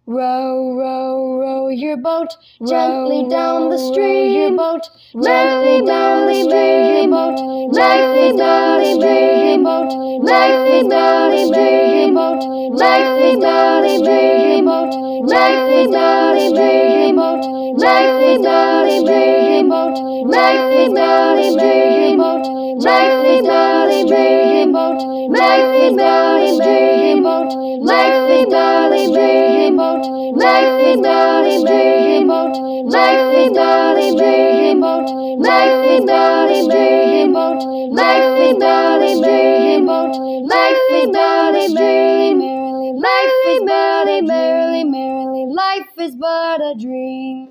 Row, row, row your boat Gently down the stream. Your boat Gently down the stream. Gently down the stream. Gently down the stream. Gently down the stream. Gently down the stream. Gently down the stream. Gently down the stream. Gently down the stream. Gently down the stream. Gently down the stream. Gently down the stream. Gently down the stream. Gently down the stream. Gently down the stream. Gently down the stream. Merrily, merrily, merrily, merrily, life is but a dream.